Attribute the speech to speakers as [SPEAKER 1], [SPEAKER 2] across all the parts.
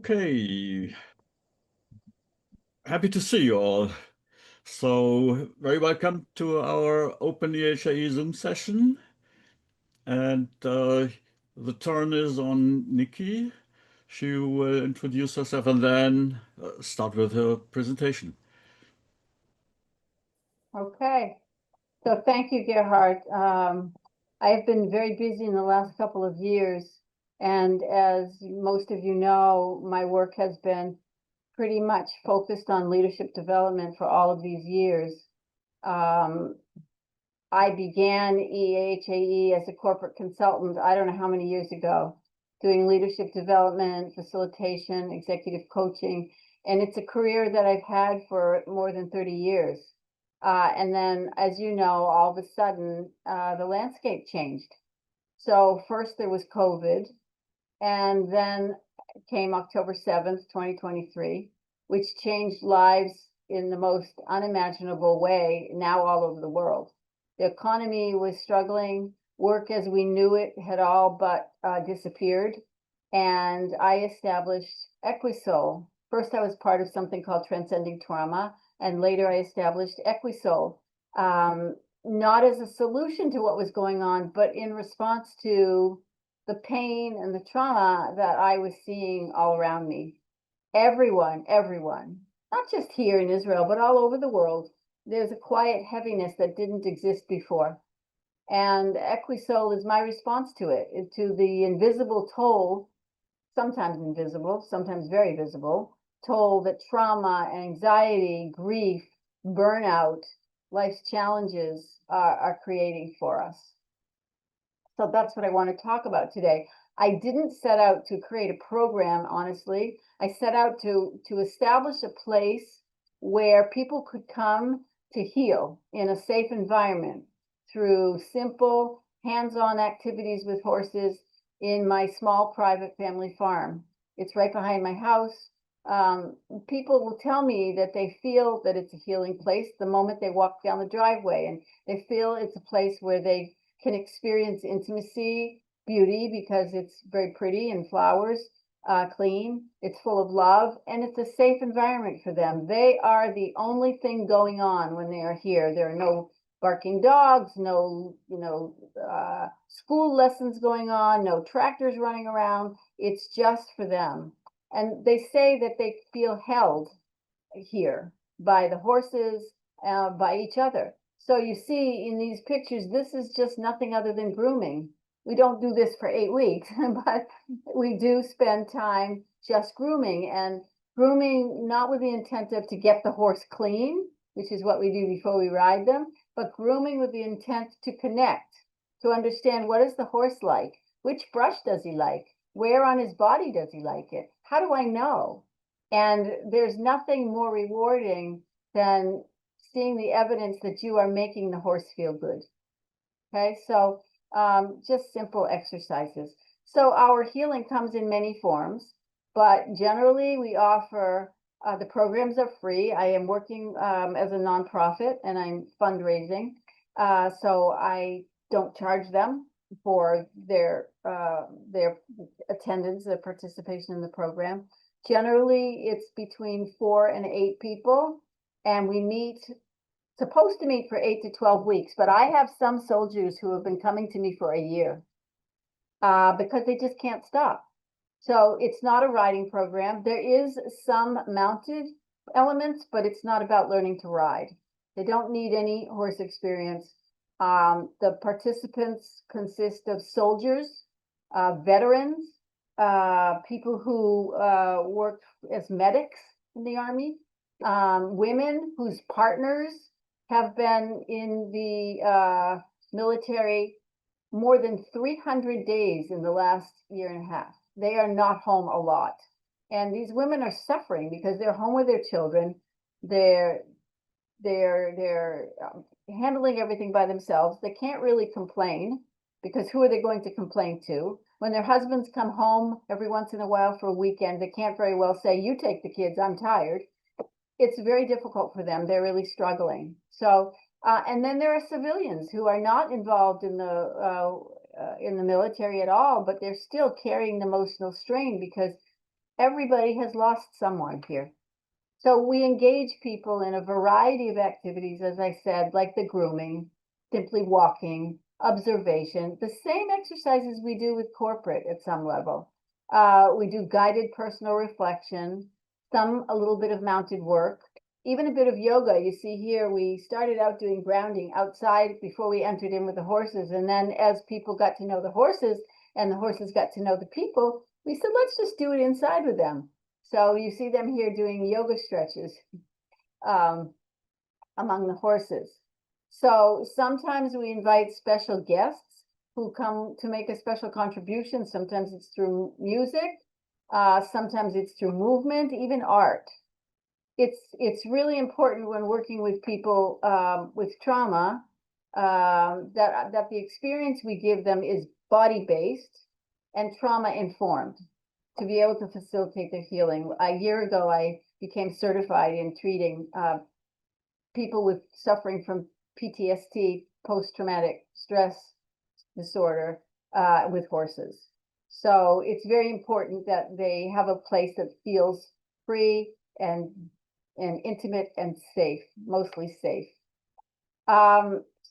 [SPEAKER 1] Okay, happy to see you all. So, very welcome to our Open EHAE Zoom session. And the turn is on Nikki. She will introduce herself and then start with her presentation.
[SPEAKER 2] Okay, so thank you, Gerhard. I've been very busy in the last couple of years, and as most of you know, my work has been pretty much focused on leadership development for all of these years. I began EHAE as a corporate consultant, I don't know how many years ago, doing leadership development, facilitation, executive coaching, and it's a career that I've had for more than 30 years. And then, as you know, all of a sudden, the landscape changed. So first there was COVID, and then came October 7th, 2023, which changed lives in the most unimaginable way now all over the world. The economy was struggling. Work as we knew it had all but disappeared. And I established Equisoul. First, I was part of something called Transcending Trauma, and later I established Equisoul, not as a solution to what was going on, but in response to the pain and the trauma that I was seeing all around me. Everyone, not just here in Israel, but all over the world, there's a quiet heaviness that didn't exist before. And Equisoul is my response to it, to the invisible toll, sometimes invisible, sometimes very visible, toll that trauma, anxiety, grief, burnout, life's challenges are creating for us. So that's what I want to talk about today. I didn't set out to create a program, honestly. I set out to establish a place where people could come to heal in a safe environment through simple hands-on activities with horses in my small private family farm. It's right behind my house. People will tell me that they feel that it's a healing place the moment they walk down the driveway, and they feel it's a place where they can experience intimacy, beauty, because it's very pretty and flowers, clean, it's full of love, and it's a safe environment for them. They are the only thing going on when they are here. There are no barking dogs, no, school lessons going on, no tractors running around. It's just for them. And they say that they feel held here by the horses, by each other. So you see in these pictures, this is just nothing other than grooming. We don't do this for 8 weeks, but we do spend time just grooming, and grooming not with the intent of to get the horse clean, which is what we do before we ride them, but grooming with the intent to connect, to understand what is the horse like, which brush does he like, where on his body does he like it, how do I know? And there's nothing more rewarding than seeing the evidence that you are making the horse feel good. Okay, so just simple exercises. So our healing comes in many forms, but generally we offer, the programs are free. I am working as a nonprofit and I'm fundraising. So I don't charge them for their attendance, their participation in the program. Generally, it's between 4 and 8 people, and we supposed to meet for 8 to 12 weeks, but I have some soldiers who have been coming to me for a year because they just can't stop. So it's not a riding program. There is some mounted elements, but it's not about learning to ride. They don't need any horse experience. The participants consist of soldiers, veterans, people who worked as medics in the Army, women whose partners have been in the military more than 300 days in the last year and a half. They are not home a lot. And these women are suffering because they're home with their children. They're handling everything by themselves. They can't really complain because who are they going to complain to? When their husbands come home every once in a while for a weekend, they can't very well say, you take the kids, I'm tired. It's very difficult for them. They're really struggling. So, and then there are civilians who are not involved in the military at all, but they're still carrying the emotional strain because everybody has lost someone here. So we engage people in a variety of activities, as I said, like the grooming, simply walking, observation, the same exercises we do with corporate at some level. We do guided personal reflection, some a little bit of mounted work, even a bit of yoga. You see here, we started out doing grounding outside before we entered in with the horses. And then as people got to know the horses and the horses got to know the people, we said, let's just do it inside with them. So you see them here doing yoga stretches among the horses. So sometimes we invite special guests who come to make a special contribution. Sometimes it's through music, sometimes it's through movement, even art. It's really important when working with people with trauma that the experience we give them is body-based and trauma-informed to be able to facilitate their healing. A year ago, I became certified in treating people with suffering from PTSD, post-traumatic stress disorder, with horses. So it's very important that they have a place that feels free and intimate and safe, mostly safe.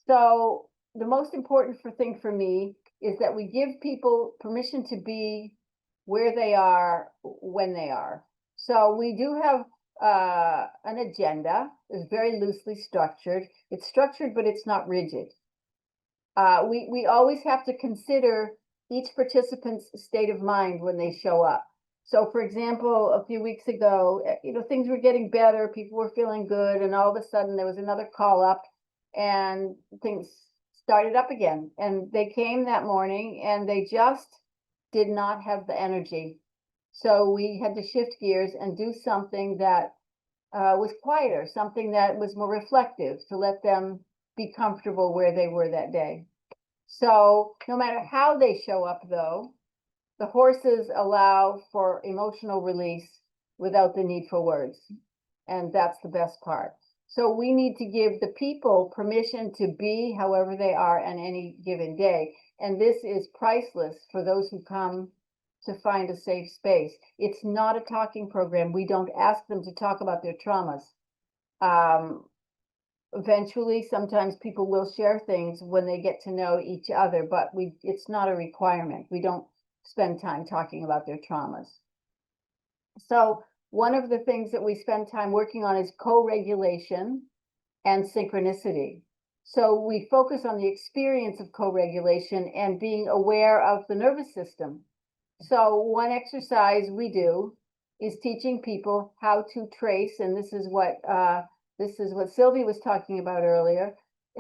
[SPEAKER 2] So the most important thing for me is that we give people permission to be where they are when they are. So we do have an agenda. It's very loosely structured. It's structured, but it's not rigid. We always have to consider each participant's state of mind when they show up. So for example, a few weeks ago, things were getting better, people were feeling good, and all of a sudden there was another call up and things started up again. And they came that morning and they just did not have the energy. So we had to shift gears and do something that was quieter, something that was more reflective to let them be comfortable where they were that day. So no matter how they show up, though, the horses allow for emotional release without the need for words. And that's the best part. So we need to give the people permission to be however they are on any given day. And this is priceless for those who come to find a safe space. It's not a talking program. We don't ask them to talk about their traumas. Eventually, sometimes people will share things when they get to know each other, but it's not a requirement. We don't spend time talking about their traumas. So one of the things that we spend time working on is co-regulation and synchronicity. So we focus on the experience of co-regulation and being aware of the nervous system. So one exercise we do is teaching people how to trace, and this is what Sylvie was talking about earlier,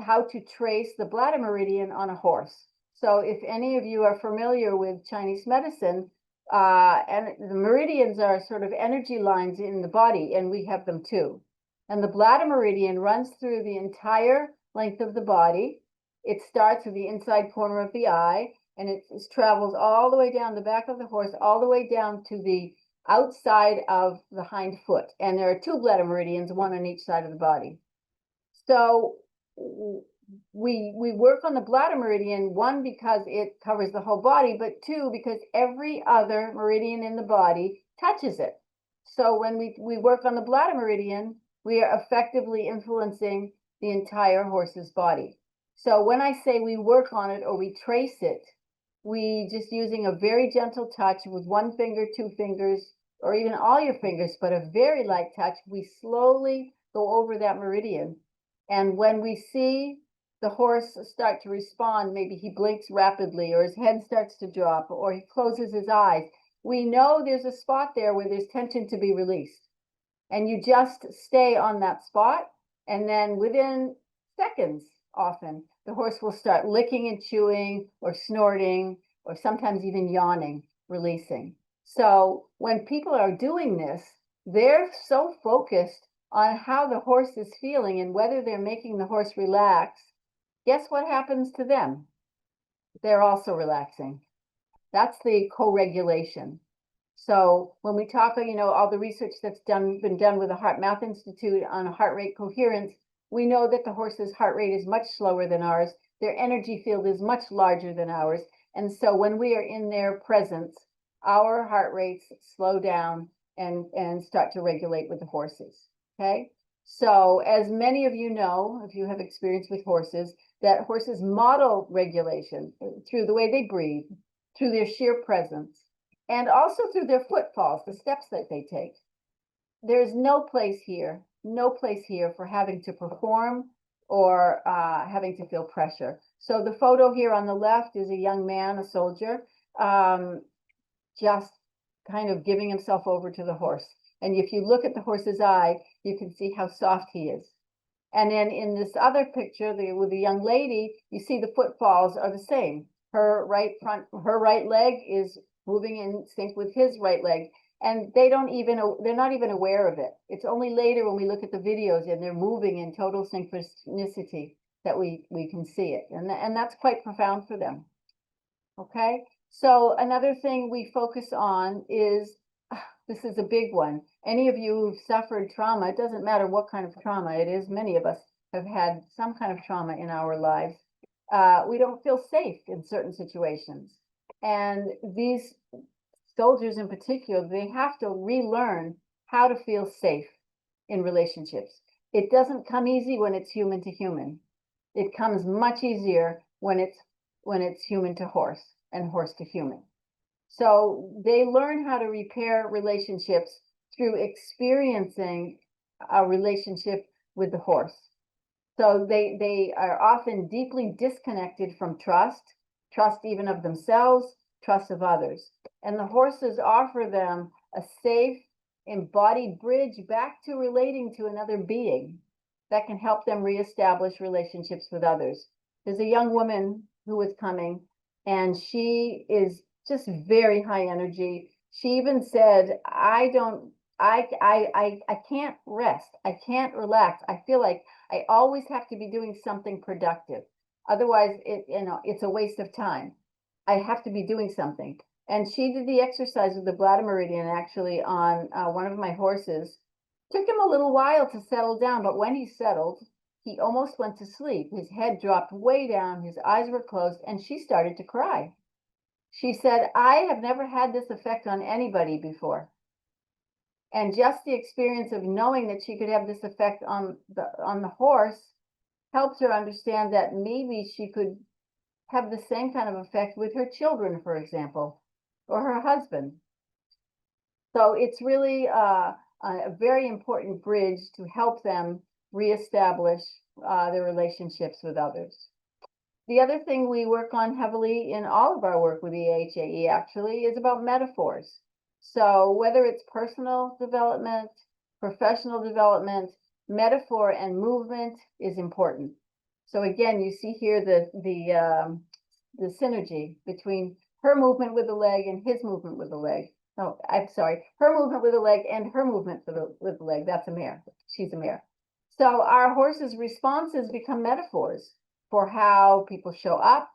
[SPEAKER 2] how to trace the bladder meridian on a horse. So if any of you are familiar with Chinese medicine, and the meridians are sort of energy lines in the body, and we have them too. And the bladder meridian runs through the entire length of the body. It starts at the inside corner of the eye, and it travels all the way down the back of the horse, all the way down to the outside of the hind foot. And there are 2 bladder meridians, one on each side of the body. So we work on the bladder meridian, 1, because it covers the whole body, but 2, because every other meridian in the body touches it. So when we work on the bladder meridian, we are effectively influencing the entire horse's body. So when I say we work on it or we trace it, we just using a very gentle touch with 1 finger, 2 fingers, or even all your fingers, but a very light touch, we slowly go over that meridian. And when we see the horse start to respond, maybe he blinks rapidly, or his head starts to drop, or he closes his eyes, we know there's a spot there where there's tension to be released. And you just stay on that spot, and then within seconds, often, the horse will start licking and chewing, or snorting, or sometimes even yawning, releasing. So when people are doing this, they're so focused on how the horse is feeling and whether they're making the horse relax. Guess what happens to them? They're also relaxing. That's the co-regulation. So when we talk, all the research that's been done with the HeartMath Institute on heart rate coherence, we know that the horse's heart rate is much slower than ours. Their energy field is much larger than ours. And so when we are in their presence, our heart rates slow down and start to regulate with the horses. Okay. So as many of you know, if you have experience with horses, that horses model regulation through the way they breathe, through their sheer presence, and also through their footfalls, the steps that they take. There's no place here for having to perform or having to feel pressure. So the photo here on the left is a young man, a soldier, just kind of giving himself over to the horse. And if you look at the horse's eye, you can see how soft he is. And then in this other picture, with the young lady, you see the footfalls are the same. Her right leg is moving in sync with his right leg. And they're not even aware of it. It's only later when we look at the videos and they're moving in total synchronicity that we can see it. And that's quite profound for them. Okay. So another thing we focus on is, this is a big one. Any of you who've suffered trauma, it doesn't matter what kind of trauma it is, many of us have had some kind of trauma in our lives. We don't feel safe in certain situations. And these soldiers in particular, they have to relearn how to feel safe in relationships. It doesn't come easy when it's human to human. It comes much easier when it's human to horse and horse to human. So they learn how to repair relationships through experiencing a relationship with the horse. So they are often deeply disconnected from trust even of themselves, trust of others. And the horses offer them a safe, embodied bridge back to relating to another being that can help them reestablish relationships with others. There's a young woman who was coming, and she is just very high energy. She even said, I can't rest. I can't relax. I feel like I always have to be doing something productive. Otherwise, it's a waste of time. I have to be doing something. And she did the exercise with the bladder meridian actually on one of my horses. Took him a little while to settle down, but when he settled, he almost went to sleep. His head dropped way down, his eyes were closed, and she started to cry. She said, I have never had this effect on anybody before. And just the experience of knowing that she could have this effect on the horse helped her understand that maybe she could have the same kind of effect with her children, for example, or her husband. So it's really a very important bridge to help them reestablish their relationships with others. The other thing we work on heavily in all of our work with the AHAE actually is about metaphors. So whether it's personal development, professional development, metaphor and movement is important. So again, you see here the synergy between her movement with the leg and his movement with the leg. No, I'm sorry, her movement with the leg and her movement with the leg. That's a mare. She's a mare. So our horses' responses become metaphors for how people show up,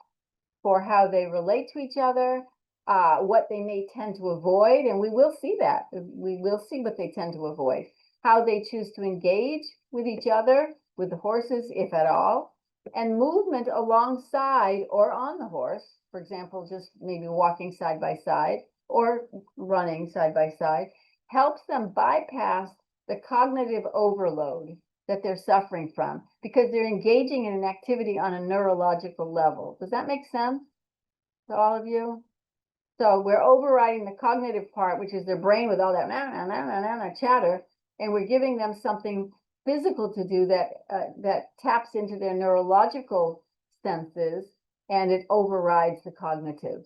[SPEAKER 2] for how they relate to each other, what they may tend to avoid, and we will see that. We will see what they tend to avoid, how they choose to engage with each other, with the horses, if at all, and movement alongside or on the horse, for example, just maybe walking side by side or running side by side, helps them bypass the cognitive overload that they're suffering from because they're engaging in an activity on a neurological level. Does that make sense to all of you? So we're overriding the cognitive part, which is their brain with all that chatter, and we're giving them something physical to do that taps into their neurological senses, and it overrides the cognitive.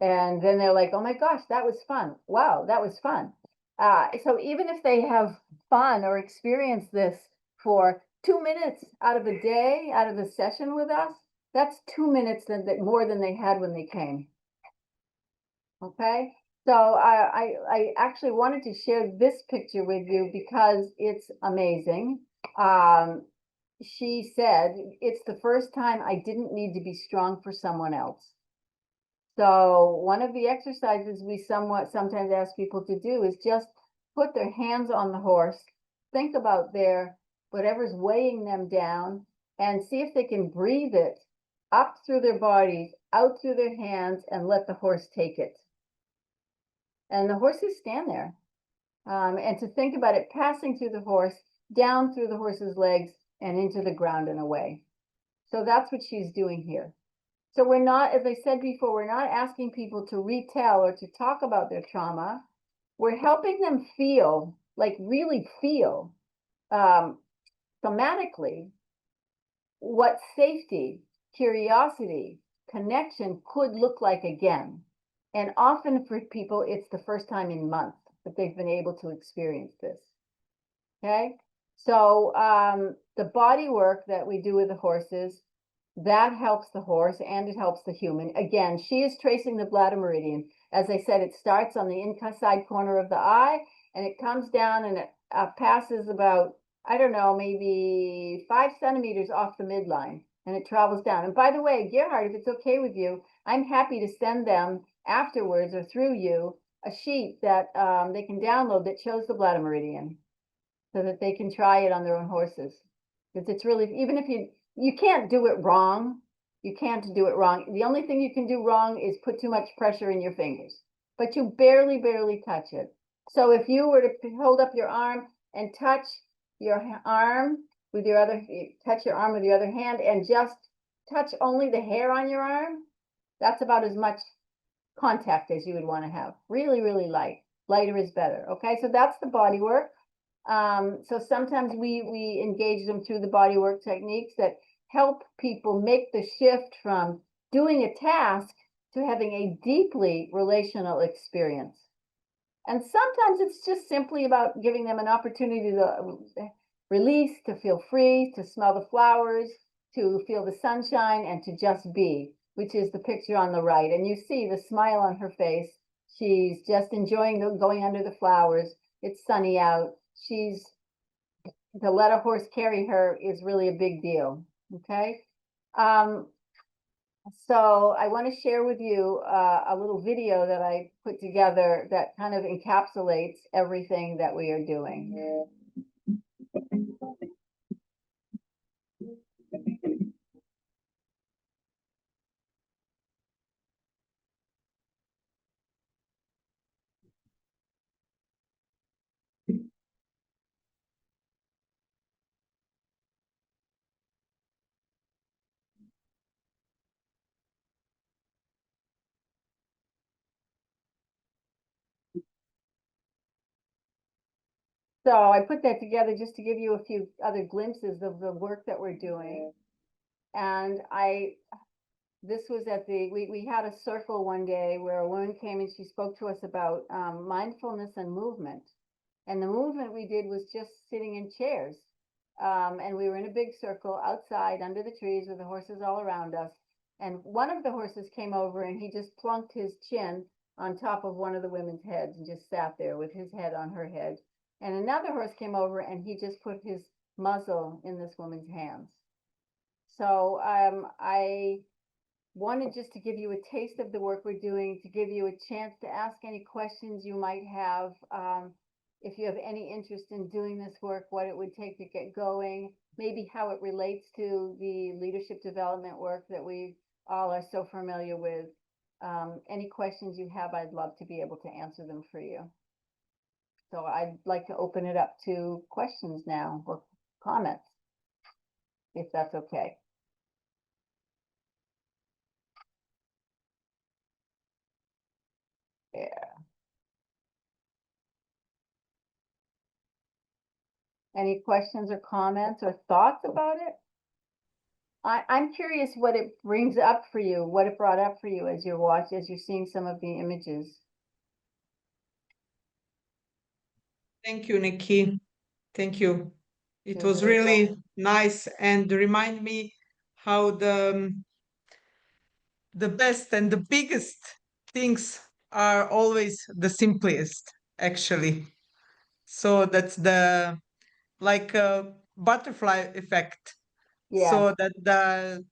[SPEAKER 2] And then they're like, oh my gosh, that was fun. Wow, that was fun. So even if they have fun or experience this for 2 minutes out of a day, out of a session with us, that's 2 minutes more than they had when they came. Okay, so I actually wanted to share this picture with you because it's amazing. She said, it's the first time I didn't need to be strong for someone else. So one of the exercises we sometimes ask people to do is just put their hands on the horse, think about whatever's weighing them down, and see if they can breathe it up through their bodies, out through their hands, and let the horse take it. and the horses stand there. And to think about it passing through the horse, down through the horse's legs, and into the ground and away. So that's what she's doing here. So we're not, as I said before, we're not asking people to retell or to talk about their trauma. We're helping them feel, like really feel, thematically, what safety, curiosity, connection could look like again. And often for people, it's the first time in months that they've been able to experience this. Okay, so the body work that we do with the horses, that helps the horse and it helps the human. Again, she is tracing the bladder meridian. As I said, it starts on the inside corner of the eye and it comes down and it passes about, I don't know, maybe 5 centimeters off the midline, and it travels down. And by the way, Gerhard, if it's okay with you, I'm happy to send them afterwards or through you a sheet that they can download that shows the bladder meridian, so that they can try it on their own horses. Because it's really, even if you can't do it wrong, you can't do it wrong. The only thing you can do wrong is put too much pressure in your fingers, but you barely touch it. So if you were to hold up your arm and touch your arm with your other, touch your arm with your other hand and just touch only the hair on your arm, that's about as much contact as you would want to have. Really, really light. Lighter is better. Okay, so that's the body work. So sometimes we engage them through the body work techniques that help people make the shift from doing a task to having a deeply relational experience. And sometimes it's just simply about giving them an opportunity to release, to feel free, to smell the flowers, to feel the sunshine, and to just be, which is the picture on the right. And you see the smile on her face. She's just enjoying going under the flowers. It's sunny out. To let a horse carry her is really a big deal. Okay. So I want to share with you a little video that I put together that kind of encapsulates everything that we are doing. So I put that together just to give you a few other glimpses of the work that we're doing. And this was at we had a circle one day where a woman came and she spoke to us about mindfulness and movement. And the movement we did was just sitting in chairs. And we were in a big circle outside under the trees with the horses all around us. And one of the horses came over and he just plunked his chin on top of one of the women's heads and just sat there with his head on her head. And another horse came over and he just put his muzzle in this woman's hands. So I wanted just to give you a taste of the work we're doing, to give you a chance to ask any questions you might have. If you have any interest in doing this work, what it would take to get going, maybe how it relates to the leadership development work that we all are so familiar with. Any questions you have, I'd love to be able to answer them for you. So I'd like to open it up to questions now or comments, if that's okay. Yeah. Any questions or comments or thoughts about it? I'm curious what it brings up for you, what it brought up for you as you're seeing some of the images.
[SPEAKER 3] Thank you, Nikki. Thank you. It
[SPEAKER 2] You're
[SPEAKER 3] was
[SPEAKER 2] very
[SPEAKER 3] really nice and remind me how the best and the biggest things are always the simplest, actually. So that's the like a butterfly effect.
[SPEAKER 2] Yeah,
[SPEAKER 3] So that the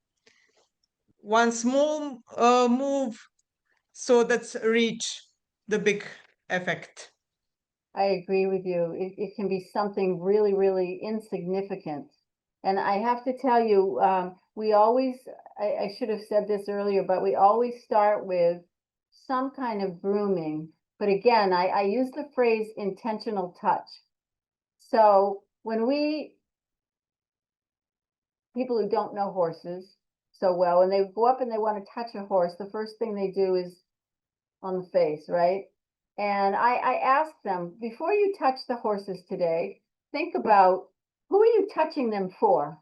[SPEAKER 3] one small move, so that's reach the big effect.
[SPEAKER 2] I agree with you. It can be something really, really insignificant. And I have to tell you, we always, I should have said this earlier, but we always start with some kind of grooming But again, I use the phrase intentional touch. So when people who don't know horses so well, when they go up and they want to touch a horse, the first thing they do is on the face, right? And I ask them, before you touch the horses today, think about, who are you touching them for?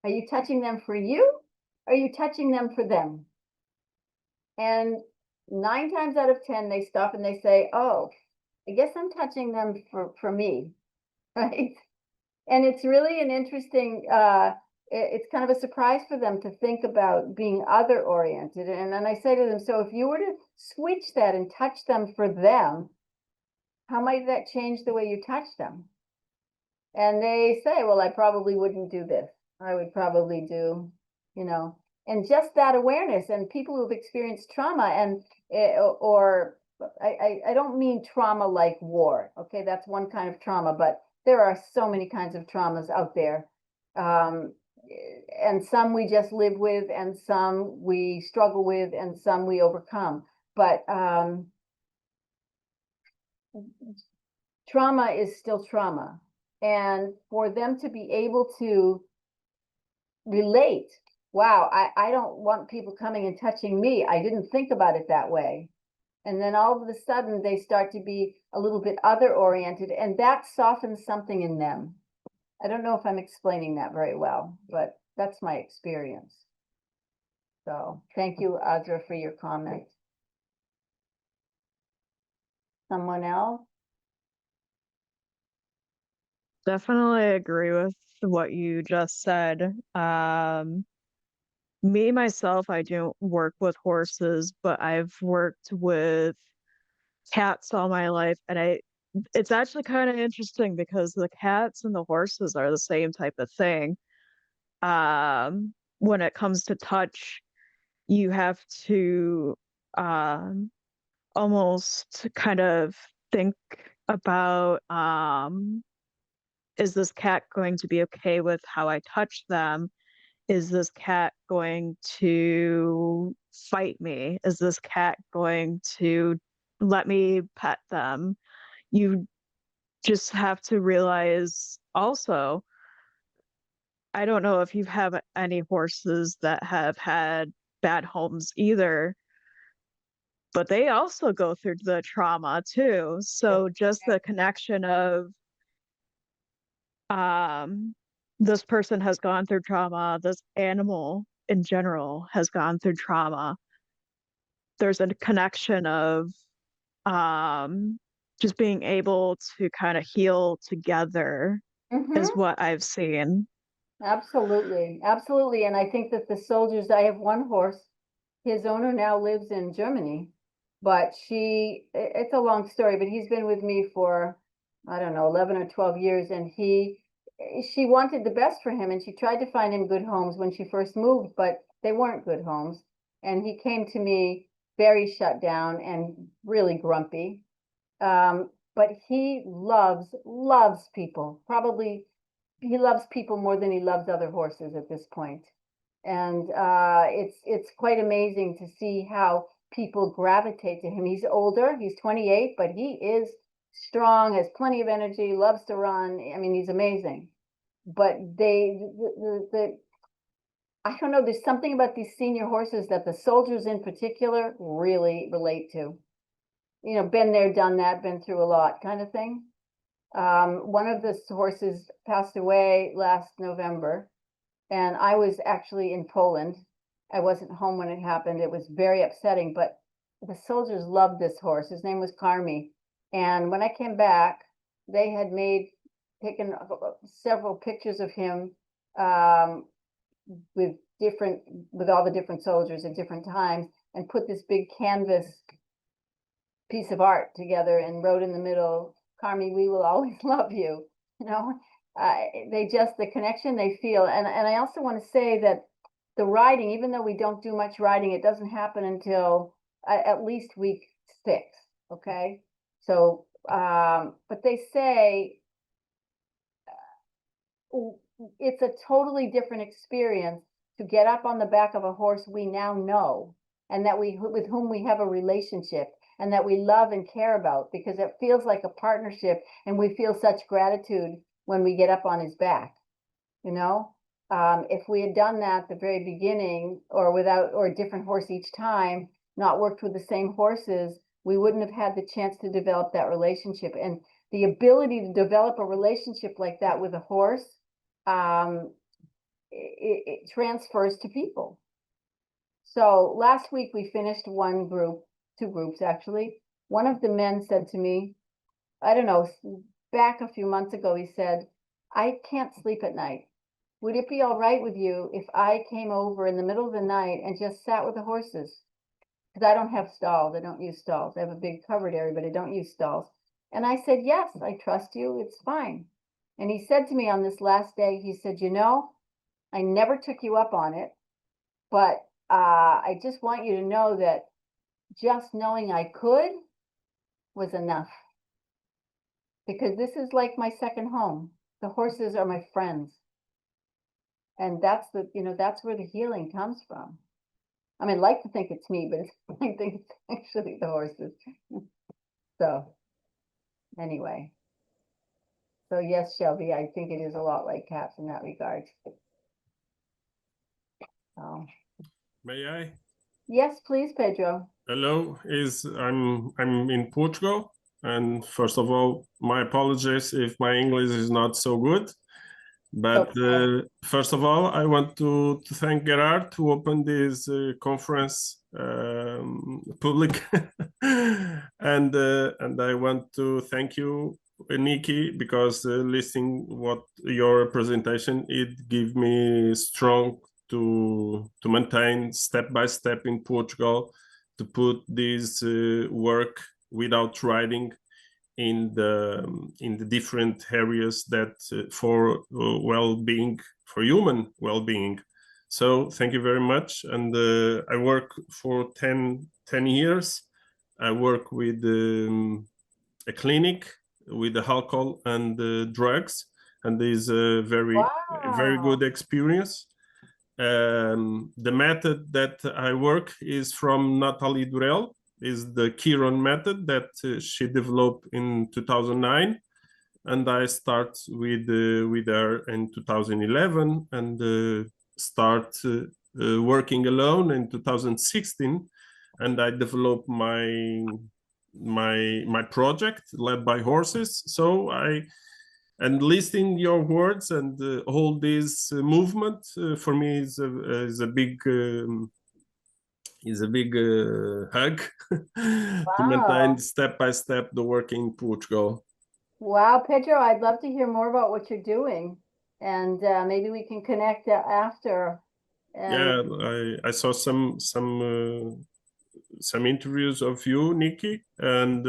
[SPEAKER 2] Are you touching them for you? Or are you touching them for them? And 9 times out of 10, they stop and they say, oh, I guess I'm touching them for me, right? And it's really an interesting, it's kind of a surprise for them to think about being other oriented. And then I say to them, so if you were to switch that and touch them for them, how might that change the way you touch them? And they say, well, I probably wouldn't do this. I would probably do, and just that awareness, and people who've experienced trauma and, or I don't mean trauma like war. Okay. That's one kind of trauma, but there are so many kinds of traumas out there. And some we just live with, and some we struggle with, and some we overcome. But trauma is still trauma. And for them to be able to relate, wow, I don't want people coming and touching me. I didn't think about it that way. And then all of a sudden they start to be a little bit other oriented, and that softens something in them. I don't know if I'm explaining that very well, but that's my experience. So thank you, Audra, for your comment. Someone else?
[SPEAKER 4] Definitely agree with what you just said. Me, myself, I don't work with horses, but I've worked with cats all my life. And it's actually kind of interesting because the cats and the horses are the same type of thing. When it comes to touch, you have to almost kind of think about, is this cat going to be okay with how I touch them? Is this cat going to fight me? Is this cat going to let me pet them? You just have to realize also, I don't know if you have any horses that have had bad homes either, but they also go through the trauma too. So just the connection of, this person has gone through trauma, this animal in general has gone through trauma. There's a connection of, just being able to kind of heal together is what I've seen.
[SPEAKER 2] Absolutely, absolutely. And I think that the soldiers, I have one horse, his owner now lives in Germany, but it's a long story, but he's been with me for, I don't know, 11 or 12 years. And she wanted the best for him, and she tried to find him good homes when she first moved, but they weren't good homes. And he came to me very shut down and really grumpy. But he loves people. Probably he loves people more than he loves other horses at this point. And it's quite amazing to see how people gravitate to him. He's older, he's 28, but he is strong, has plenty of energy, loves to run. I mean, he's amazing. But I don't know, there's something about these senior horses that the soldiers in particular really relate to. Been there, done that, been through a lot kind of thing. One of the horses passed away last November, and I was actually in Poland. I wasn't home when it happened. It was very upsetting, but the soldiers loved this horse. His name was Carmi. And when I came back, they had taken several pictures of him with all the different soldiers at different times, and put this big canvas piece of art together and wrote in the middle, Carmi, we will always love you. The connection they feel. And I also want to say that the riding, even though we don't do much riding, it doesn't happen until at least week 6. Okay. So, but they say it's a totally different experience to get up on the back of a horse we now know, and that with whom we have a relationship, and that we love and care about, because it feels like a partnership and we feel such gratitude when we get up on his back, you know? If we had done that at the very beginning or a different horse each time, not worked with the same horses, we wouldn't have had the chance to develop that relationship. And the ability to develop a relationship like that with a horse, it transfers to people. So last week we finished one group, two groups actually. One of the men said to me, I don't know, back a few months ago, he said, I can't sleep at night. Would it be all right with you if I came over in the middle of the night and just sat with the horses? Because I don't have stalls. I don't use stalls. I have a big covered area, but I don't use stalls. And I said, yes, I trust you. It's fine. And he said to me on this last day, he said, you know, I never took you up on it, but I just want you to know that just knowing I could was enough. Because this is like my second home. The horses are my friends. And that's that's where the healing comes from. I mean, I like to think it's me, but I think it's actually the horses. So anyway. So yes, Shelby, I think it is a lot like cats in that regard. So,
[SPEAKER 5] May I?
[SPEAKER 2] yes, please, Pedro.
[SPEAKER 5] Hello, I'm in Portugal, and first of all, my apologies if my English is not so good. But
[SPEAKER 2] Okay.
[SPEAKER 5] first of all, I want to thank Gerard to open this conference public, and I want to thank you, Nikki, because listening what your presentation, it gave me strong to maintain step by step in Portugal to put this work without riding in the different areas that for well-being, for human well-being. So thank you very much. And I work for 10 years. I work with a clinic with the alcohol and drugs, and this is a very good experience. The method that I work is from Nathalie Durel, is the Chiron method that she developed in 2009, and I start with her in 2011 and start working alone in 2016, and I developed my project led by horses. So and listening your words and all this movement for me is a big hug to maintain step by step the work in Portugal.
[SPEAKER 2] Wow, Pedro, I'd love to hear more about what you're doing, and maybe we can connect after.
[SPEAKER 5] Yeah, I saw some interviews of you, Nikki, and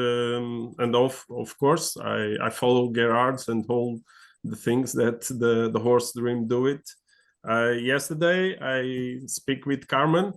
[SPEAKER 5] of course I follow Gerard's and all the things that the Horse Dream do it. Yesterday I speak with Carmen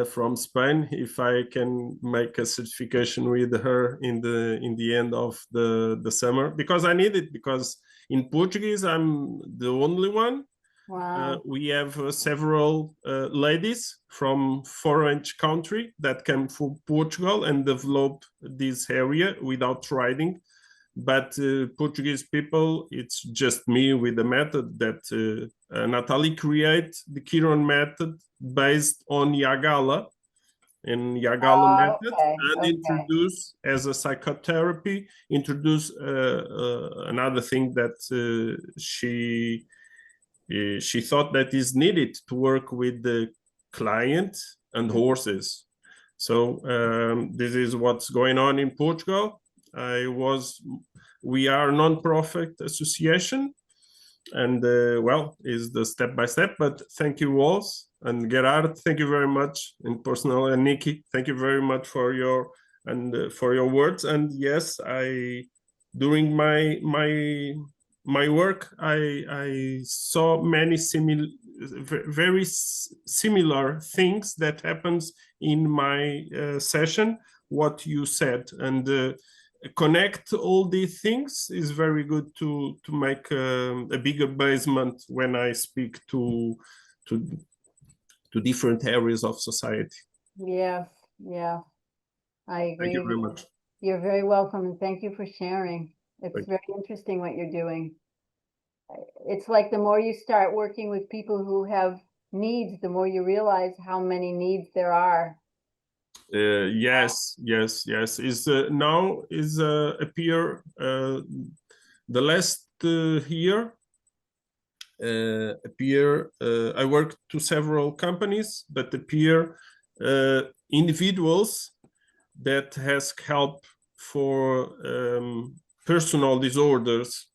[SPEAKER 5] from Spain if I can make a certification with her in the end of the summer, because I need it, because in Portuguese I'm the only one.
[SPEAKER 2] Wow.
[SPEAKER 5] We have several ladies from foreign country that came from Portugal and developed this area without riding. But Portuguese people, it's just me with the method that Nathalie create the Chiron method based on Yagala and Yagala method, and introduce as a psychotherapy, introduce another thing that she thought that is needed to work with the client and horses. So this is what's going on in Portugal. We are a non-profit association, and well, is the step by step. But thank you all, and Gerard, thank you very much, and personally, and Nikki, thank you very much for your words. And yes, during my work, I saw many very similar things that happens in my session, what you said, and connect all these things is very good to make a bigger basement when I speak to different areas of society.
[SPEAKER 2] Yes, yeah. I agree.
[SPEAKER 5] Thank you
[SPEAKER 2] with
[SPEAKER 5] very
[SPEAKER 2] you.
[SPEAKER 5] much.
[SPEAKER 2] You're very welcome, and thank you for sharing. It's
[SPEAKER 5] Thank
[SPEAKER 2] very interesting what you're doing. It's like the more you start working with people who have needs, the more you realize how many needs there are.
[SPEAKER 5] Yes. Is now is appear the last year appear. I work to several companies, but appear individuals that has help for personal disorders.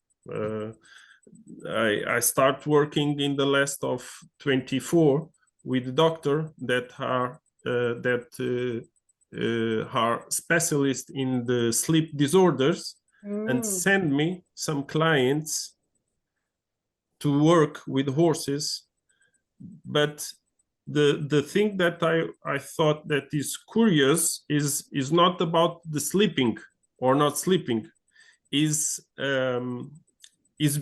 [SPEAKER 5] I start working in the last of 24 with doctor that are specialists in the sleep disorders and send me some clients to work with horses. But the thing that I thought that is curious is not about the sleeping or not sleeping, is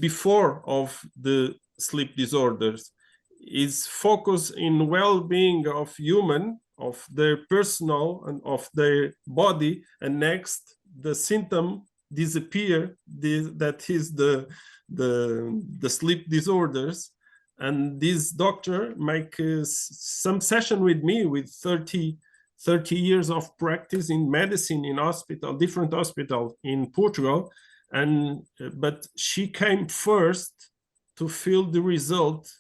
[SPEAKER 5] before of the sleep disorders, is focus in well-being of human, of their personal and of their body, and next the symptom disappear, that is the sleep disorders. And this doctor make some session with me with 30 years of practice in medicine in hospital, different hospital in Portugal. And but she came first to feel the result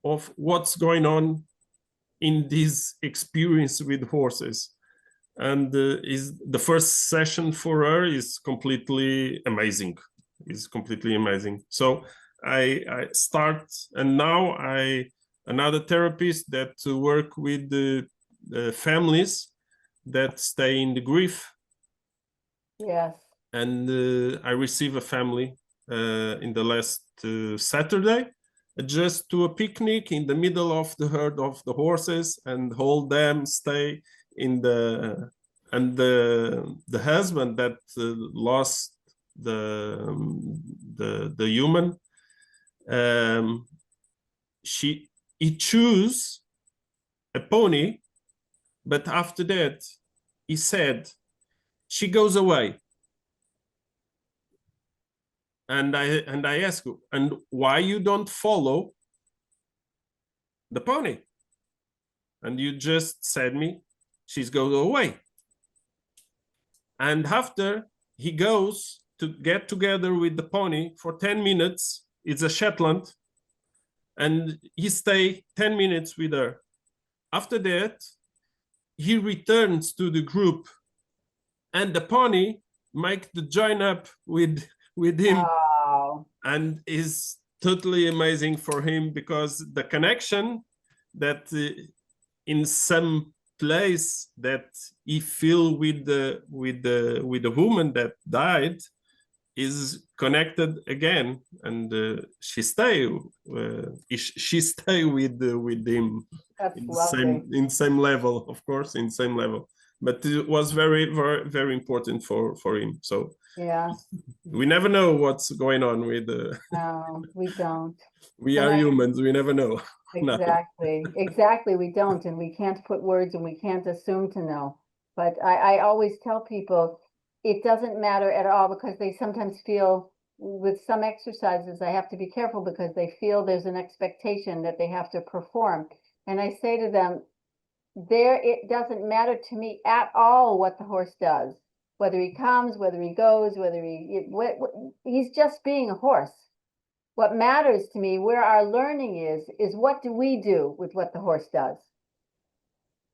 [SPEAKER 5] of what's going on in this experience with horses. And is the first session for her is completely amazing. Is completely amazing. So I start, and now another therapist that work with the families that stay in the grief.
[SPEAKER 2] Yes.
[SPEAKER 5] And I receive a family in the last Saturday, just to a picnic in the middle of the herd of the horses, and hold them, stay in the, and the husband that lost the human, he chose a pony, but after that he said she goes away. And I ask you, and why you don't follow the pony? And you just said me, she's goes away. And after he goes to get together with the pony for 10 minutes, it's a Shetland, and he stay 10 minutes with her. After that, he returns to the group, and the pony make the join up with him.
[SPEAKER 2] Wow.
[SPEAKER 5] And is totally amazing for him, because the connection that in some place that he feel with the woman that died is connected again, and she stay with him.
[SPEAKER 2] That's
[SPEAKER 5] in
[SPEAKER 2] lovely.
[SPEAKER 5] same level, of course, in same level, but it was very, very, very important for him. So
[SPEAKER 2] Yeah.
[SPEAKER 5] we never know what's going on with
[SPEAKER 2] No, we don't.
[SPEAKER 5] we
[SPEAKER 2] And
[SPEAKER 5] are
[SPEAKER 2] I-
[SPEAKER 5] humans, we never know.
[SPEAKER 2] Exactly. We don't, and we can't put words and we can't assume to know. But I always tell people it doesn't matter at all, because they sometimes feel with some exercises, I have to be careful because they feel there's an expectation that they have to perform. And I say to them, it doesn't matter to me at all what the horse does, whether he comes, whether he goes, whether he's just being a horse. What matters to me, where our learning is what do we do with what the horse does?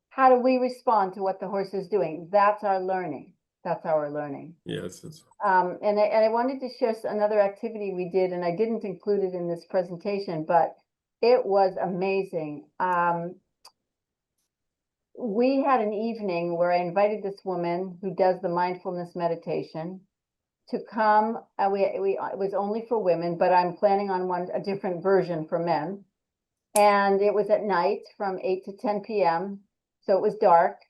[SPEAKER 2] How do we respond to what the horse is doing? That's our learning. That's our learning.
[SPEAKER 5] Yes.
[SPEAKER 2] And I wanted to share another activity we did, and I didn't include it in this presentation, but it was amazing. We had an evening where I invited this woman who does the mindfulness meditation to come. It was only for women, but I'm planning on a different version for men. And it was at night from 8 to 10 p.m. So it was dark,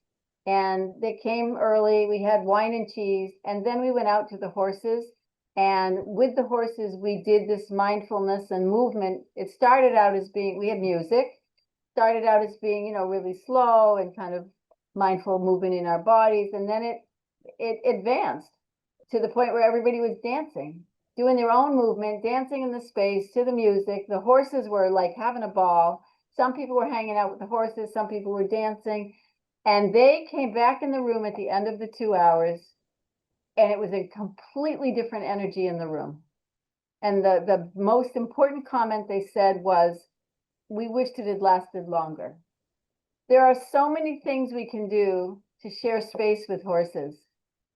[SPEAKER 2] and they came early. We had wine and cheese, and then we went out to the horses. And with the horses, we did this mindfulness and movement. It started out as being, we had music, started out as being, really slow and kind of mindful movement in our bodies. And then it advanced to the point where everybody was dancing, doing their own movement, dancing in the space to the music. The horses were like having a ball. Some people were hanging out with the horses, some people were dancing, and they came back in the room at the end of the 2 hours, and it was a completely different energy in the room. And the most important comment they said was, we wished it had lasted longer. There are so many things we can do to share space with horses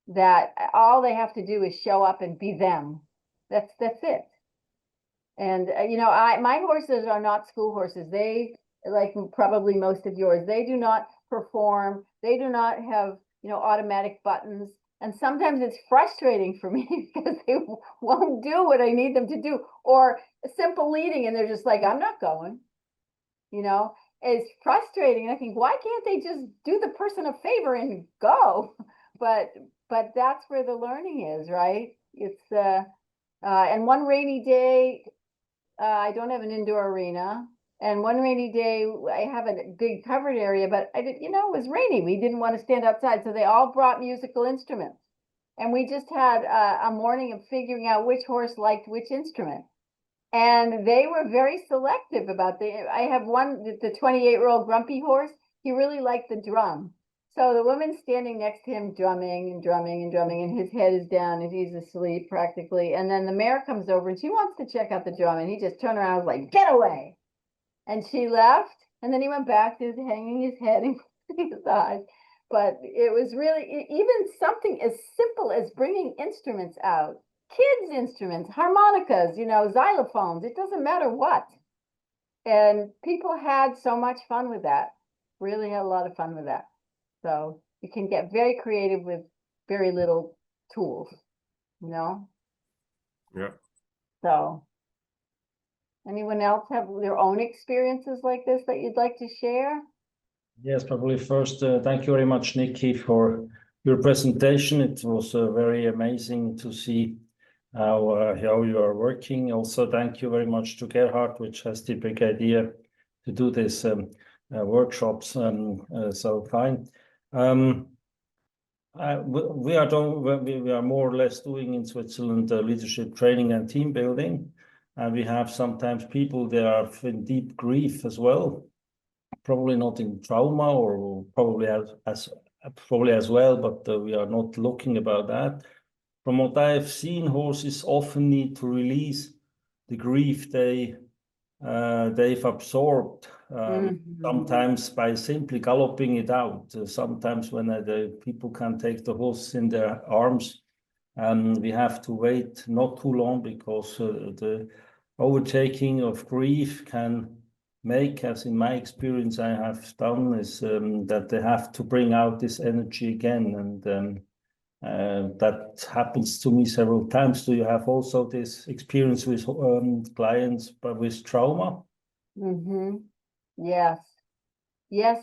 [SPEAKER 2] that all they have to do is show up and be them. That's it. And you know, my horses are not school horses. They, like probably most of yours, they do not perform. They do not have, you know, automatic buttons. And sometimes it's frustrating for me because they won't do what I need them to do, or a simple leading and they're just like, I'm not going. You know, it's frustrating. I think, why can't they just do the person a favor and go? But that's where the learning is, right? It's and one rainy day, I don't have an indoor arena. And one rainy day, I have a big covered area, but I did, you know, it was rainy. We didn't want to stand outside. So they all brought musical instruments. And we just had a morning of figuring out which horse liked which instrument. And they were very selective about I have one, the 28-year-old grumpy horse. He really liked the drum. So the woman's standing next to him, drumming and drumming and drumming, and his head is down and he's asleep practically. And then the mare comes over and she wants to check out the drum, and he just turned around and was like, get away. And she left, and then he went back to hanging his head and closing his eyes. But it was really, even something as simple as bringing instruments out, kids' instruments, harmonicas, you know, xylophones, it doesn't matter what. And people had so much fun with that, really had a lot of fun with that. So you can get very creative with very little tools, you know?
[SPEAKER 5] Yeah.
[SPEAKER 2] So anyone else have their own experiences like this that you'd like to share?
[SPEAKER 6] Yes, probably first, thank you very much, Nikki, for your presentation. It was very amazing to see how you are working. Also, thank you very much to Gerhard, which has the big idea to do this workshops. So fine. We are more or less doing in Switzerland leadership training and team building, and we have sometimes people that are in deep grief as well. Probably not in trauma, or probably as well, but we are not looking about that. From what I have seen, horses often need to release the grief they've absorbed, sometimes by simply galloping it out. Sometimes when the people can take the horse in their arms, we have to wait not too long, because the overtaking of grief can make, as in my experience I have done, is that they have to bring out this energy again, and that happens to me several times. Do you have also this experience with clients but with trauma?
[SPEAKER 2] Yes,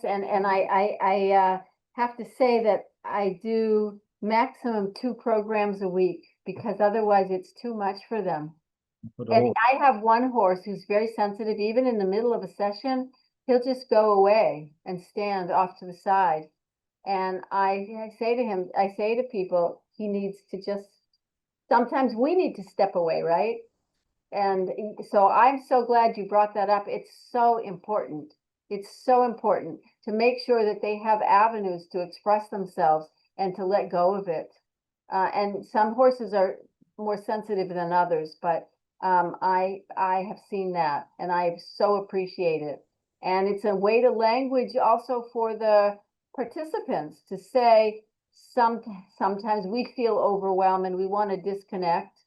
[SPEAKER 2] and I have to say that I do maximum 2 programs a week, because otherwise it's too much for them. And I have one horse who's very sensitive. Even in the middle of a session, he'll just go away and stand off to the side. And I say to him, I say to people, he needs to just, sometimes we need to step away, right? And so I'm so glad you brought that up. It's so important. It's so important to make sure that they have avenues to express themselves and to let go of it. And some horses are more sensitive than others, but I have seen that, and I so appreciate it. And it's a way to language also for the participants to say, sometimes we feel overwhelmed and we want to disconnect,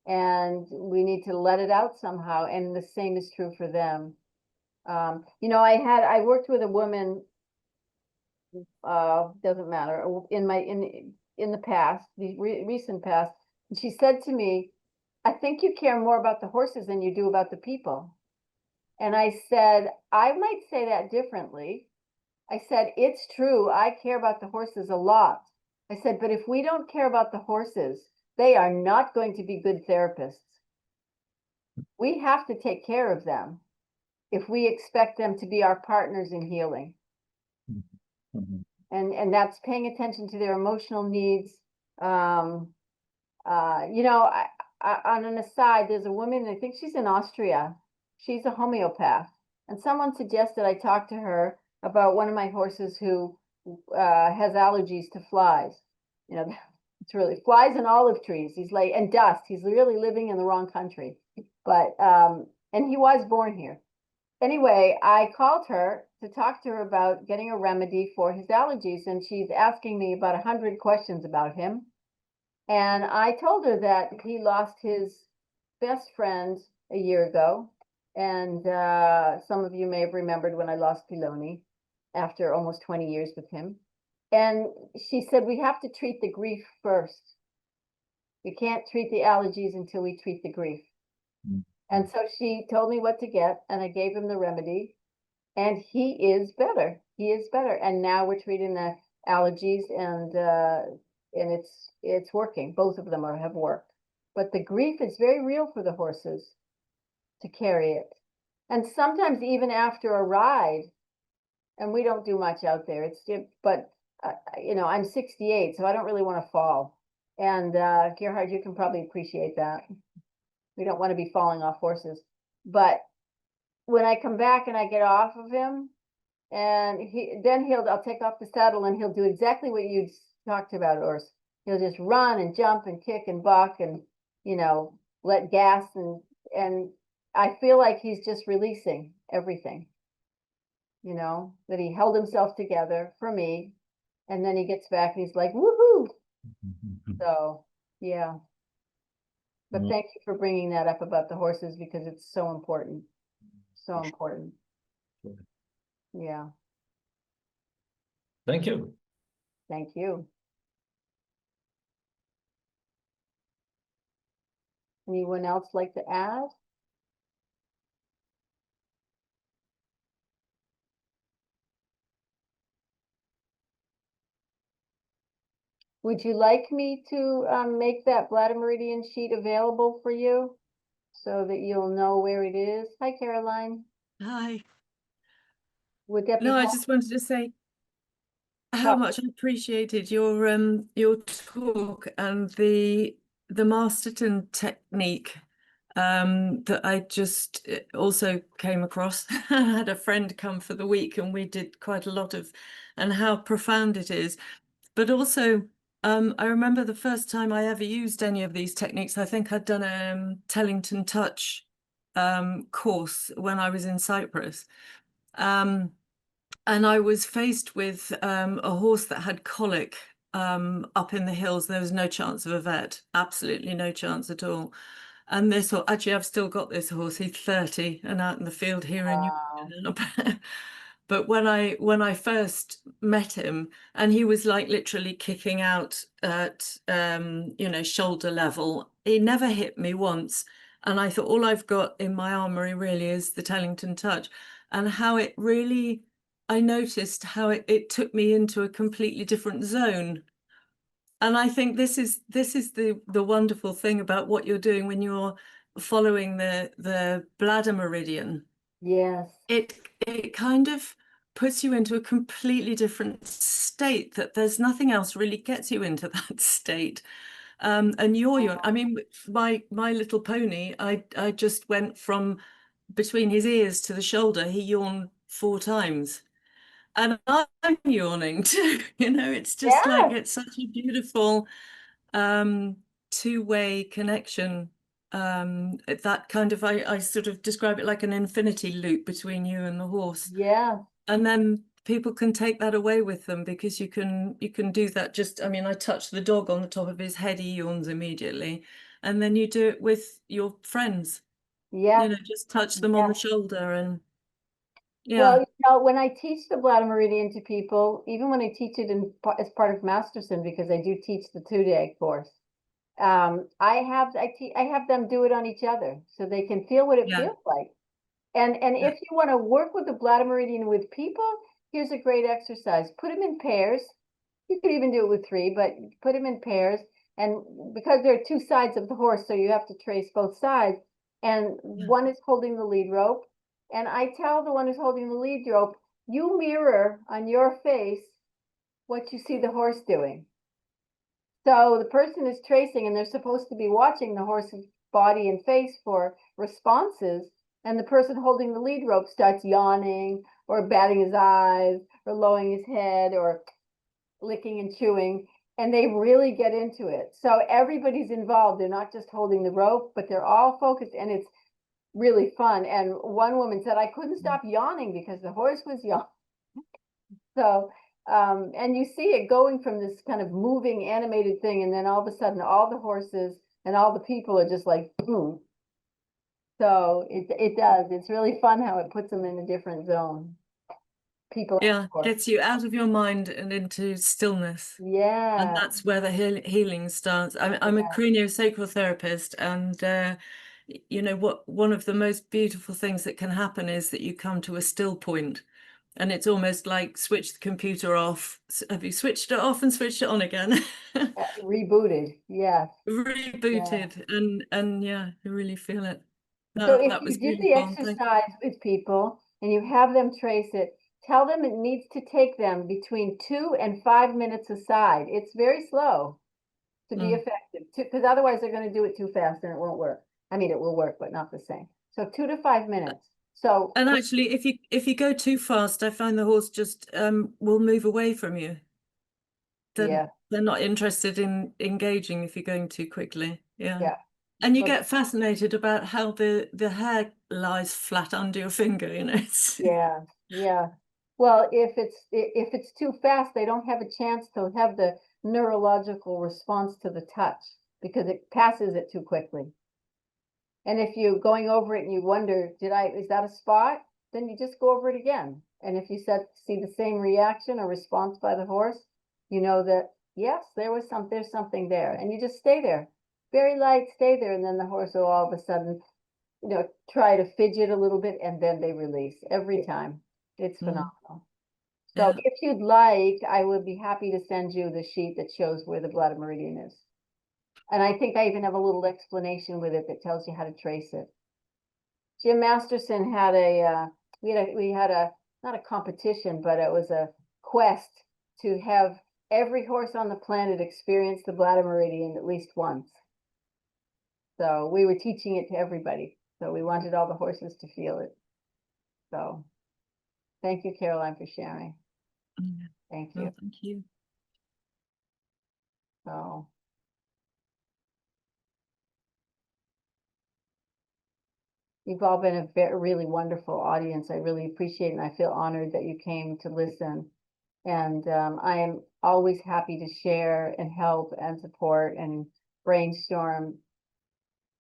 [SPEAKER 2] and we need to let it out somehow. And the same is true for them. You know, I worked with a woman, doesn't matter, in the past, the recent past, and she said to me, I think you care more about the horses than you do about the people. And I said, I might say that differently. I said, it's true, I care about the horses a lot. I said, but if we don't care about the horses, they are not going to be good therapists. We have to take care of them if we expect them to be our partners in healing. And that's paying attention to their emotional needs. You know, on an aside, there's a woman, I think she's in Austria. She's a homeopath. And someone suggested I talk to her about one of my horses who has allergies to flies. You know, it's really flies and olive trees. He's like, and dust. He's really living in the wrong country. But, and he was born here. Anyway, I called her to talk to her about getting a remedy for his allergies. And she's asking me about 100 questions about him. And I told her that he lost his best friend a year ago. And some of you may have remembered when I lost Piloni after almost 20 years with him. And she said, we have to treat the grief first. We can't treat the allergies until we treat the grief. And so she told me what to get, and I gave him the remedy. And he is better. He is better. And now we're treating the allergies, and it's working. Both of them have worked. But the grief is very real for the horses to carry it. And sometimes even after a ride, and we don't do much out there, but you know, I'm 68, so I don't really want to fall. And Gerhard, you can probably appreciate that. We don't want to be falling off horses. But when I come back and I get off of him, and I'll take off the saddle and he'll do exactly what you talked about, Urs. He'll just run and jump and kick and buck and, you know, let gas, and I feel like he's just releasing everything, you know, that he held himself together for me, and then he gets back and he's like, woohoo. So, yeah. But thank you for bringing that up about the horses, because it's so important. So important. Yeah.
[SPEAKER 6] Thank you.
[SPEAKER 2] Thank you. Anyone else like to add? Would you like me to make that bladder meridian sheet available for you so that you'll know where it is? Hi, Caroline.
[SPEAKER 7] Hi.
[SPEAKER 2] Would that be
[SPEAKER 7] No, I
[SPEAKER 2] helpful?
[SPEAKER 7] just wanted to say how much I appreciated your talk and the Masterton technique that I just also came across. I had a friend come for the week and we did quite a lot of, and how profound it is. But also, I remember the first time I ever used any of these techniques, I think I'd done a Tellington Touch course when I was in Cyprus. And I was faced with a horse that had colic up in the hills. There was no chance of a vet, absolutely no chance at all. And this horse, actually, I've still got this horse. He's 30 and out in the field here in Europe. But when I first met him, and he was like literally kicking out at you know, shoulder level, he never hit me once. And I thought, all I've got in my armory really is the Tellington Touch, and how it really, I noticed how it took me into a completely different zone. And I think this is the wonderful thing about what you're doing when you're following the bladder meridian.
[SPEAKER 2] Yes.
[SPEAKER 7] It kind of puts you into a completely different state, that there's nothing else really gets you into that state. And I mean, my little pony, I just went from between his ears to the shoulder, he yawned 4 times. And I'm yawning too, you know, it's just like, it's such a beautiful two-way connection. That kind of, I sort of describe it like an infinity loop between you and the horse.
[SPEAKER 2] Yeah.
[SPEAKER 7] And then people can take that away with them, because you can do that. Just, I mean, I touch the dog on the top of his head, he yawns immediately. And then you do it with your friends.
[SPEAKER 2] Yeah.
[SPEAKER 7] You know, just touch them on the shoulder, and
[SPEAKER 2] Well, you know, when I teach the bladder meridian to people, even when I teach it as part of Masterson, because I do teach the 2-day course, I have them do it on each other so they can feel what it feels like. And if you want to work with the bladder meridian with people, here's a great exercise. Put them in pairs. You could even do it with 3, but put them in pairs. And because there are 2 sides of the horse, so you have to trace both sides. And one is holding the lead rope. And I tell the one who's holding the lead rope, you mirror on your face what you see the horse doing. So the person is tracing and they're supposed to be watching the horse's body and face for responses. And the person holding the lead rope starts yawning or batting his eyes or lowering his head or licking and chewing. And they really get into it. So everybody's involved. They're not just holding the rope, but they're all focused, and it's really fun. And one woman said, I couldn't stop yawning because the horse was yawning. So, and you see it going from this kind of moving animated thing, and then all of a sudden all the horses and all the people are just like, boom. So it does. It's really fun how it puts them in a different zone. People.
[SPEAKER 7] Yeah, gets you out of your mind and into stillness.
[SPEAKER 2] Yeah.
[SPEAKER 7] And that's where the healing starts. I'm a craniosacral therapist, and you know what? One of the most beautiful things that can happen is that you come to a still point, and it's almost like switch the computer off. Have you switched it off and switched it on again?
[SPEAKER 2] Rebooted. Yeah.
[SPEAKER 7] Rebooted, and yeah, you really feel it.
[SPEAKER 2] So if
[SPEAKER 7] That
[SPEAKER 2] you
[SPEAKER 7] was
[SPEAKER 2] do the
[SPEAKER 7] beautiful. Thank you.
[SPEAKER 2] exercise with people and you have them trace it, tell them it needs to take them between 2 and 5 minutes aside. It's very slow to be effective, because otherwise they're going to do it too fast and it won't work. I mean, it will work, but not the same. So 2 to 5 minutes. So
[SPEAKER 7] And actually, if you go too fast, I find the horse just will move away from you. They're not interested in engaging if you're going too quickly.
[SPEAKER 2] Yeah.
[SPEAKER 7] And you
[SPEAKER 2] Well,
[SPEAKER 7] get fascinated about how the hair lies flat under your finger, you know.
[SPEAKER 2] yeah. Well, if it's too fast, they don't have a chance to have the neurological response to the touch because it passes it too quickly. And if you're going over it and you wonder, is that a spot? Then you just go over it again. And if you see the same reaction or response by the horse, you know that, yes, there's something there. And you just stay there. Very light, stay there. And then the horse will all of a sudden, try to fidget a little bit, and then they release every time. It's phenomenal. So if you'd like, I would be happy to send you the sheet that shows where the bladder meridian is. And I think I even have a little explanation with it that tells you how to trace it. Jim Masterson had we had not a competition, but it was a quest to have every horse on the planet experience the bladder meridian at least once. So we were teaching it to everybody. So we wanted all the horses to feel it. So thank you, Caroline, for sharing. Thank you.
[SPEAKER 7] Well, thank you.
[SPEAKER 2] So you've all been a really wonderful audience. I really appreciate it, and I feel honored that you came to listen. And I am always happy to share and help and support and brainstorm.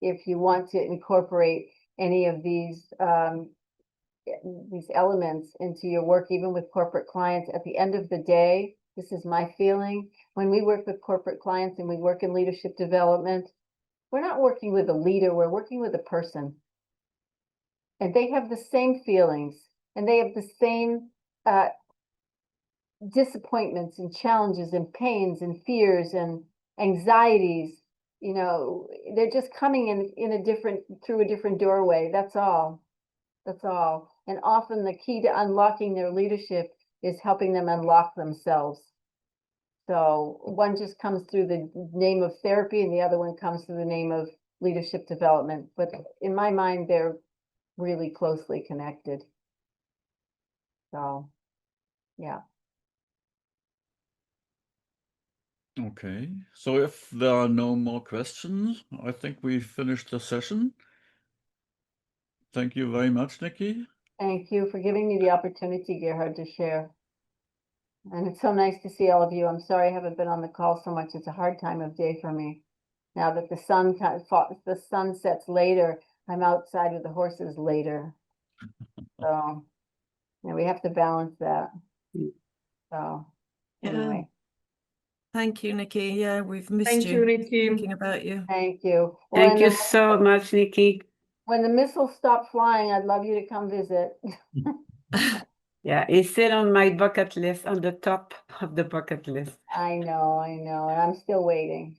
[SPEAKER 2] If you want to incorporate any of these elements into your work, even with corporate clients, at the end of the day, this is my feeling. When we work with corporate clients and we work in leadership development, we're not working with a leader, we're working with a person. And they have the same feelings, and they have the same disappointments and challenges and pains and fears and anxieties. They're just coming through a different doorway. That's all. And often the key to unlocking their leadership is helping them unlock themselves. So one just comes through the name of therapy and the other one comes through the name of leadership development. But in my mind, they're really closely connected. So, yeah.
[SPEAKER 1] Okay, so if there are no more questions, I think we finished the session. Thank you very much, Nikki.
[SPEAKER 2] Thank you for giving me the opportunity, Gerhard, to share. And it's so nice to see all of you. I'm sorry I haven't been on the call so much. It's a hard time of day for me. Now that the sun sets later, I'm outside with the horses later. So we have to balance that. So anyway.
[SPEAKER 7] Thank you, Nikki. Yeah, we've missed
[SPEAKER 3] Thank you, Nikki.
[SPEAKER 7] thinking about you.
[SPEAKER 2] Thank you.
[SPEAKER 8] Thank you so much, Nikki.
[SPEAKER 2] When the missiles stop flying, I'd love you to come visit.
[SPEAKER 8] Yeah, it's still on my bucket list, on the top of the bucket list.
[SPEAKER 2] I know, and I'm still waiting.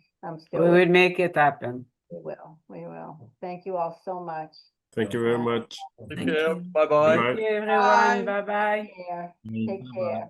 [SPEAKER 8] We will make it happen.
[SPEAKER 2] We will. Thank you all so much.
[SPEAKER 5] Thank you very much.
[SPEAKER 1] Take
[SPEAKER 7] Thank
[SPEAKER 1] care.
[SPEAKER 7] you.
[SPEAKER 1] Bye-bye.
[SPEAKER 5] Bye.
[SPEAKER 8] Thank you, everyone. Bye-bye.
[SPEAKER 2] Take care.